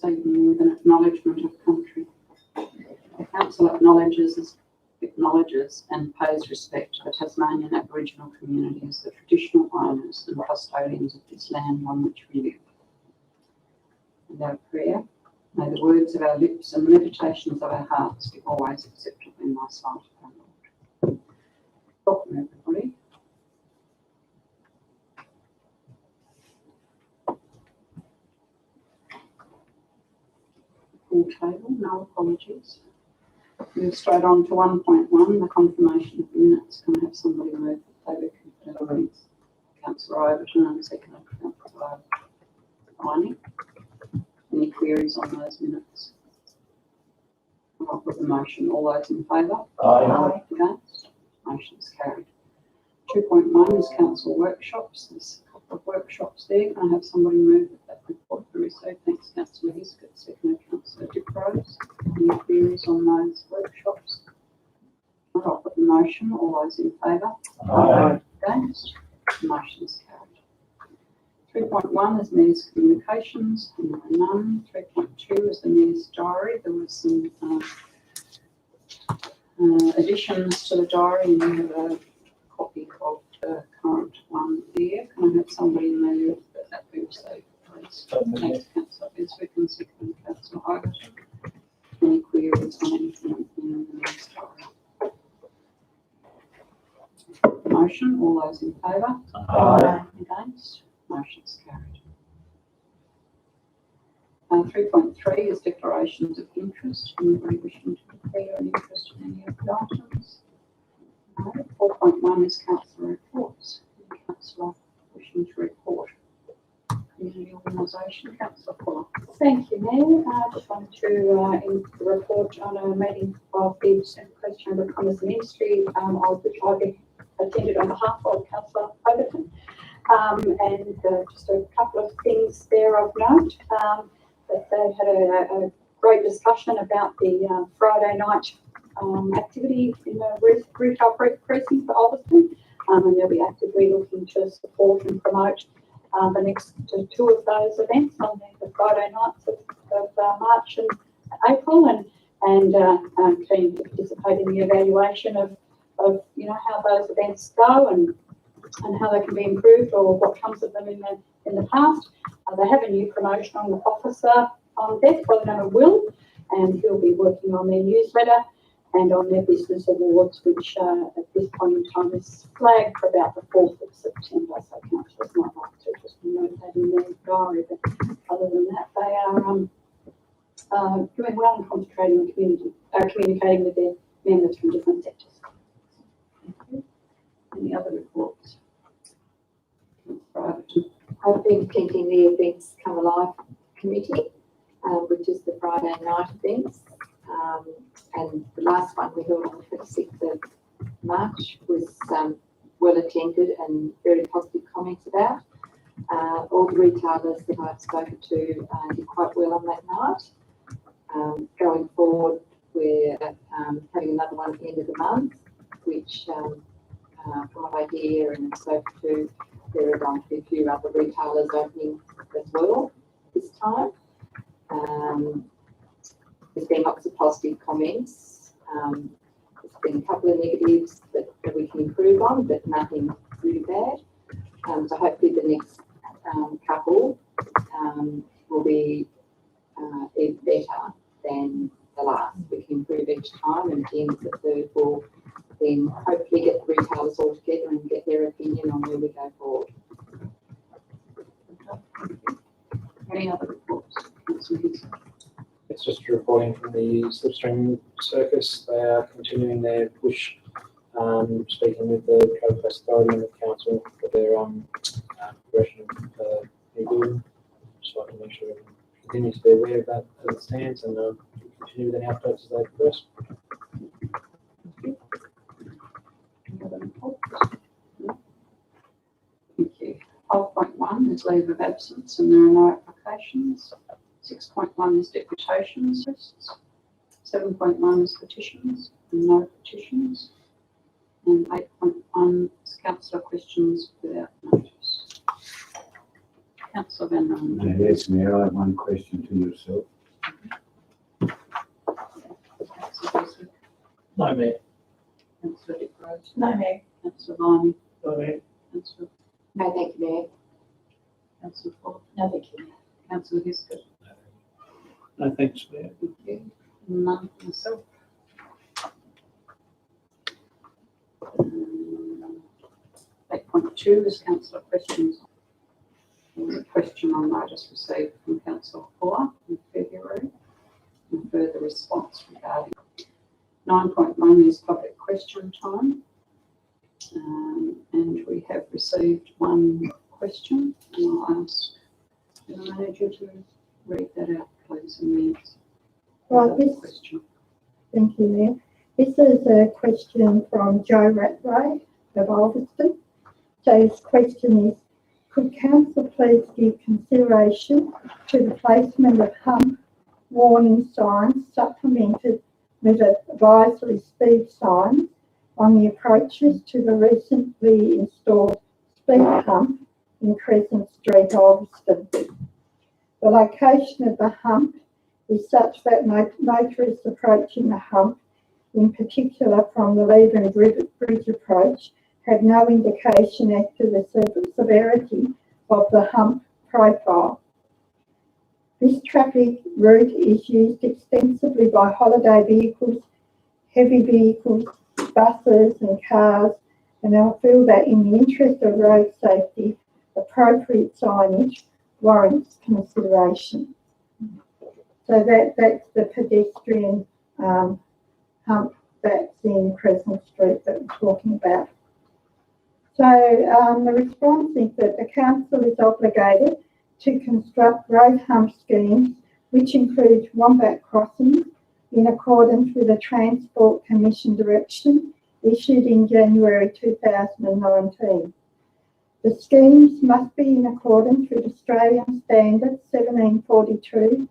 proceeding with an acknowledgement of country. The Council acknowledges and pays respect to the Tasmanian Aboriginal community as the traditional owners and custodians of this land on which we live. And our prayer, may the words of our lips and the meditations of our hearts be always acceptable in thy sight, O Lord. Welcome, everybody. Full table, no apologies. Move straight on to 1.1, the confirmation of minutes. Can I have somebody move that they be confirmed? Councillor Overton and seconded Councillor Viney. Any queries on those minutes? I'll put the motion. All those in favour? Aye. Against? Motion is carried. 2.1 is council workshops. There's a couple of workshops there. Can I have somebody move that report be received? Thanks, Councillor Hiskett. Seconded Councillor Diprose. Any queries on those workshops? I'll put the motion. All those in favour? Aye. Against? Motion is carried. 3.1 is Mayor's Communications, none. 3.2 is the Mayor's Diary. There was some additions to the diary, and you have a copy of the current one there. Can I have somebody move that be received, please? Thanks, Councillor Beswick and second Councillor Overton. Any queries on anything in the Mayor's Diary? Motion, all those in favour? Aye. Against? Motion is carried. 3.3 is declarations of interest. Anybody wishing to declare an interest in any of the items? No. 4.1 is councillor reports. Any councillor wishing to report? Community organisation, Councillor Fuller. Thank you, Mayor. I just wanted to report on a meeting of the Central Coast Chamber of Commerce and Industry, of which I attended on behalf of Councillor Overton. And just a couple of things there of note. That they had a great discussion about the Friday night activity in the retail precinct for Ulverston, and they'll be actively looking to support and promote the next two of those events on the Friday nights of March and April, and I'm keen to participate in the evaluation of how those events go and how they can be improved or what comes of them in the past. They have a new promotional officer on deck by the name of Will, and he'll be working on their newsletter and on their business awards, which at this point in time is flagged for about the 4th of September. So councillors might like to just note that in their diary. But other than that, they are doing well and concentrating on communicating with their members from different sectors. Thank you. Any other reports? I've been attending the Events Come Alive Committee, which is the Friday night events. And the last one we held on the 26th of March was well attended and very positive comments about. All the retailers that I've spoken to did quite well on that night. Going forward, we're having another one at the end of the month, which from what I hear and spoken to, there are going to be a few other retailers opening as well this time. There's been lots of positive comments. There's been a couple of negatives that we can improve on, but nothing really bad. So hopefully the next couple will be even better than the last. We can improve each time, and at the end of the third we'll then hopefully get the retailers all together and get their opinion on where we go forward. Any other reports? It's just reporting from the Slipstream Circus. They are continuing their push, speaking with the Trade Press Authority and the Council for their progression of new. So I can make sure everyone continues to be aware of that as it stands, and continue with any updates as they progress. Thank you. 5.1 is leave of absence, and there are no applications. 6.1 is deputations lists. 7.1 is petitions, and no petitions. And 8.1 is councillor questions without notice. Councillor Van Rooyen. Yes, Mayor, I have one question to yourself. Councillor Beswick. No, Mayor. Councillor Dick Rose. No, Mayor. Councillor Viney. No, Mayor. Councillor No, thank you, Mayor. Councillor Ford. No, thank you. Councillor Hiscott. No, thanks, Mayor. Thank you. None for myself. 8.2 is councillor questions. There was a question on notice received from councillor Fuller in February and further response regarding. 9.1 is public question time. And we have received one question, and I'll ask the manager to read that out, please, and then. Right, this- Question. Thank you, Mayor. This is a question from Joe Rattray of Alveston. Joe's question is, could council please give consideration to the placement of hump warning signs supplemented with advisory speed signs on the approaches to the recently installed speed hump in Crescent Street, Alveston? The location of the hump is such that motorists approaching the hump, in particular from the Leaden Bridge approach, have no indication as to the severity of the hump profile. This traffic route is used extensively by holiday vehicles, heavy vehicles, buses and cars, and I feel that in the interest of road safety, appropriate signage warrants consideration. So that's the pedestrian hump that's in Crescent Street that we're talking about. So the response is that the council is obligated to construct road hump schemes which include wombat crossings in accordance with a Transport Commission direction issued in January 2019. The schemes must be in accordance with Australian Standard 1742,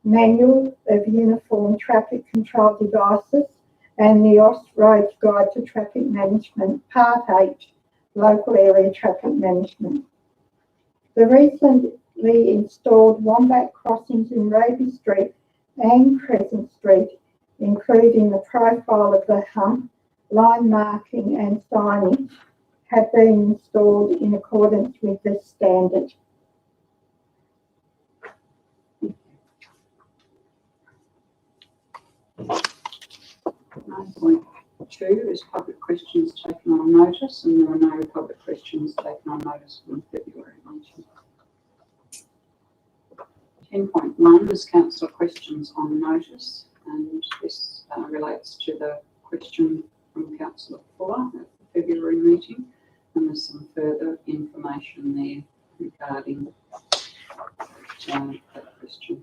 Manual of Uniform Traffic Control Devices, and the Off-Road Guide to Traffic Management, Part 8, Local Area Traffic Management. The recently installed wombat crossings in Raby Street and Crescent Street, including the profile of the hump, line marking and signage, have been installed in accordance with this standard. 9.2 is public questions taken on notice, and there are no public questions taken on notice from February meeting. 10.1 is councillor questions on notice, and this relates to the question from councillor Fuller at the February meeting, and there's some further information there regarding that question.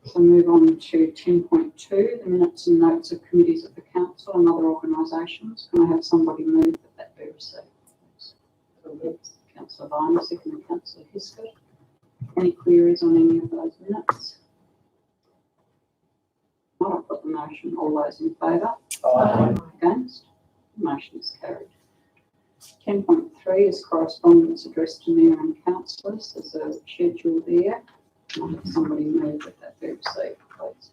So move on to 10.2, the minutes and notes of committees of the council and other organisations. Can I have somebody move that be received, please? Councillor Viney, second, Councillor Hiscott. Any queries on any of those minutes? Not, I'll put the motion. All those in favour? Aye. Against? The motion is carried. 10.3 is correspondence addressed to Mayor and councillors. There's a schedule there. Can I have somebody move that be received, please?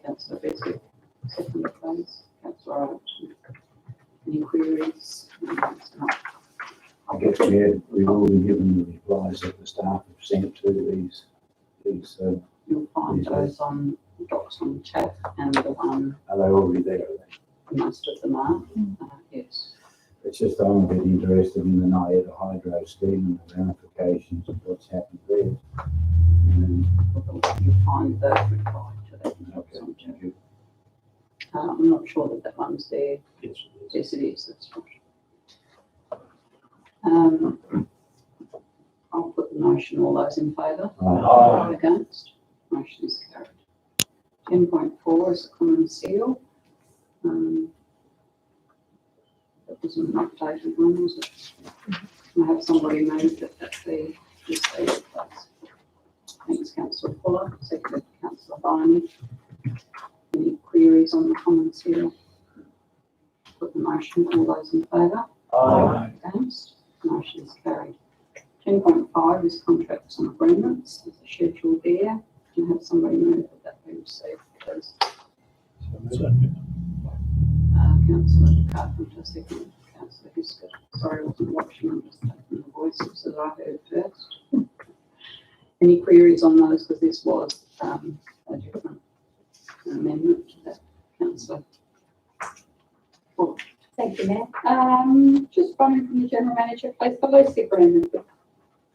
Councillor Beswick, second, please. Councillor Overton. Any queries? No. I guess we've already given the replies that the staff have sent to these You'll find those on docs on the chat, and the one, are they already there? most of them are. Yes. It's just I'm a bit interested in the Niagara Hydro scheme and the ramifications of what's happened there. And You'll find the reply to that. okay, thank you. I'm not sure that that one's there. Yes. Yes, it is. That's right. I'll put the motion. All those in favour? Aye. Against? Motion is carried. 10.4 is a common seal. That was an updated one, was it? Can I have somebody move that be received, please? Thanks, Councillor Fuller. Seconded, Councillor Viney. Any queries on the common seal? Put the motion. All those in favour? Aye. Against? Motion is carried. 10.5 is contracts and agreements. There's a schedule there. Can I have somebody move that be received, please? Councillor Carpenter, second. Councillor Hiscott. Sorry, I wasn't watching. I'm just taking the voices that I heard first. Any queries on those? Because this was a different amendment to that, Councillor. Thank you, Mayor. Just running from the General Manager, please, the lease agreement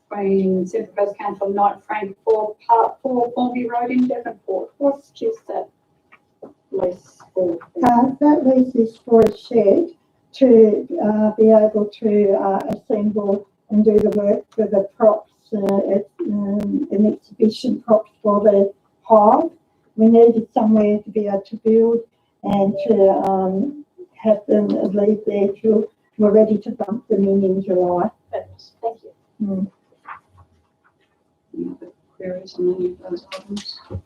between Central Coast Council and Knight Frank for Part 4 Formby Road in Devonport. What's just that lease for? That lease is for a shed to be able to assemble and do the work for the props, an exhibition props for the hive. We needed somewhere to be able to build and to have them leave there till we're ready to dump them in July. Thank you. Any other queries on any of those items? I'll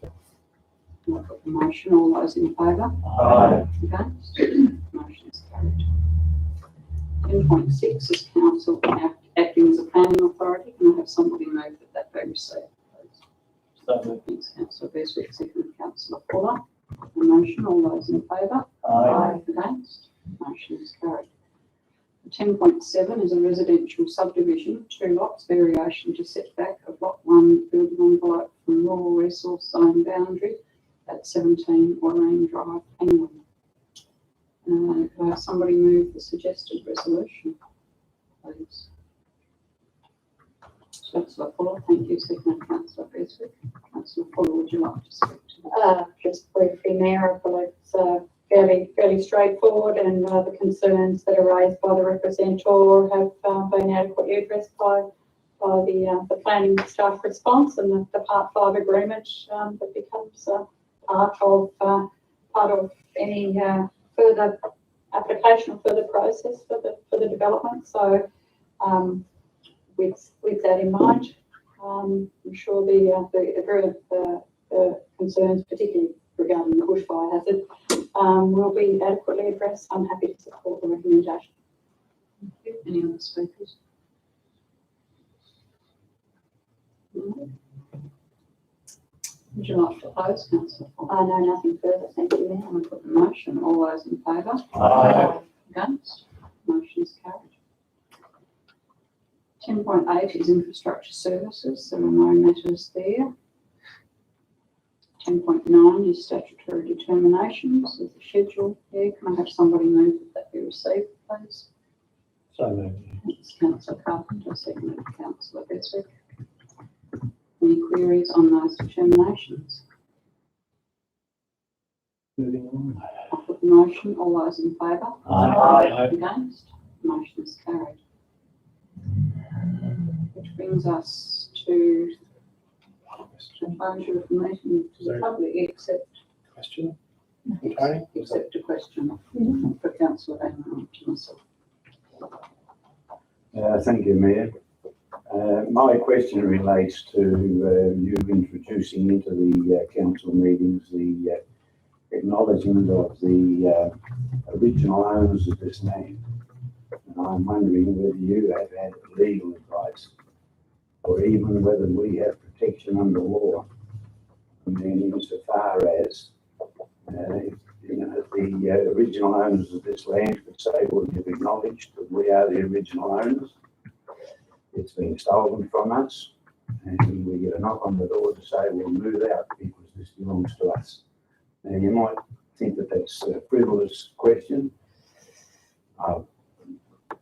put the motion. All those in favour? Aye. Against? Motion is carried. 10.6 is council acting as a planning authority. Can I have somebody move that be received, please? Thanks, Councillor Beswick, second Councillor Fuller. The motion. All those in favour? Aye. Against? Motion is carried. 10.7 is a residential subdivision, 2 lots, variation to setback of lot 1 building envelope from rural resource zone boundary at 17 Warrane Drive, Penguin. Could I have somebody move the suggested resolution, please? Councillor Fuller, thank you. Second, Councillor Beswick. Councillor Fuller, would you like to speak to that? Just briefly, Mayor, I believe it's fairly straightforward, and the concerns that are raised by the representative have been adequately addressed by the planning staff response and the Part 5 agreement that becomes part of any further application or further process for the development. So with that in mind, I'm sure the concerns, particularly regarding the bushfire hazard, will be adequately addressed. I'm happy to support the recommendation. Any other speakers? No? Would you like to close, Councillor Fuller? I know nothing further. Thank you, Mayor. I'm going to put the motion. All those in favour? Aye. Against? Motion is carried. 10.8 is infrastructure services. There are no matters there. 10.9 is statutory determinations. There's a schedule there. Can I have somebody move that be received, please? So moved. Thanks, Councillor Carpenter, second Councillor Beswick. Any queries on those determinations? Moving on. I'll put the motion. All those in favour? Aye. Against? Motion is carried. Which brings us to the closure of the meeting to the Sorry. public, except Question? Tony? except a question for Councillor Van to myself. Thank you, Mayor. My question relates to you introducing into the council meetings the acknowledgement of the original owners of this land. And I'm wondering whether you have had legal advice or even whether we have protection under law. I mean, insofar as the original owners of this land could say, well, you've acknowledged that we are the original owners. It's been stolen from us, and we get a knock on the door to say, we'll move out because this belongs to us. Now, you might think that that's a frivolous question. I've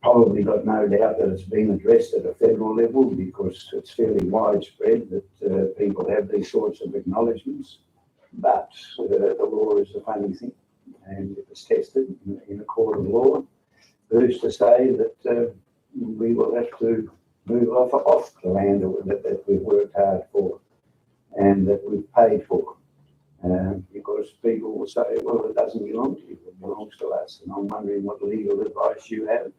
probably got no doubt that it's been addressed at a federal level because it's fairly widespread that people have these sorts of acknowledgements. But the law is a funny thing, and if it's tested in a court of law, who's to say that we will have to move off the land that we've worked hard for and that we've paid for? Because people will say, well, it doesn't belong to you, it belongs to us. And I'm wondering what legal advice you have.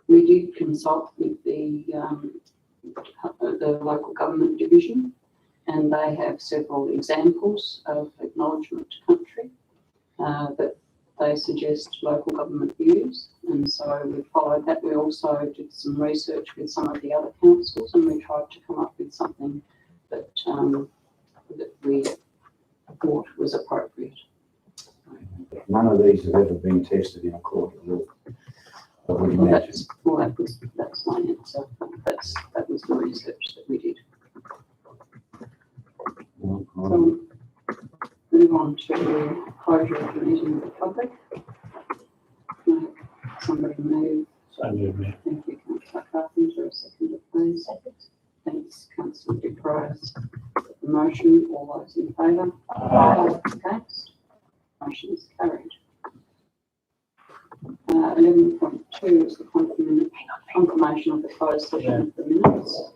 We did consult with the local government division, and they have several examples of acknowledgement to country. But they suggest local government views, and so we followed that. We also did some research with some of the other councils, and we tried to come up with something that that we thought was appropriate. None of these have ever been tested in a court of law. I would Well, imagine. that's my answer. That was the research that we did. Well, So move on to closure of the meeting with the public. Can I have somebody move? So moved, Mayor. Thank you, Councillor Carpenter, a second, please. Thanks, Councillor De Price. The motion, all those in favour? Against? Motion is carried. 11.2 is the confirmation of the closed session of the minutes.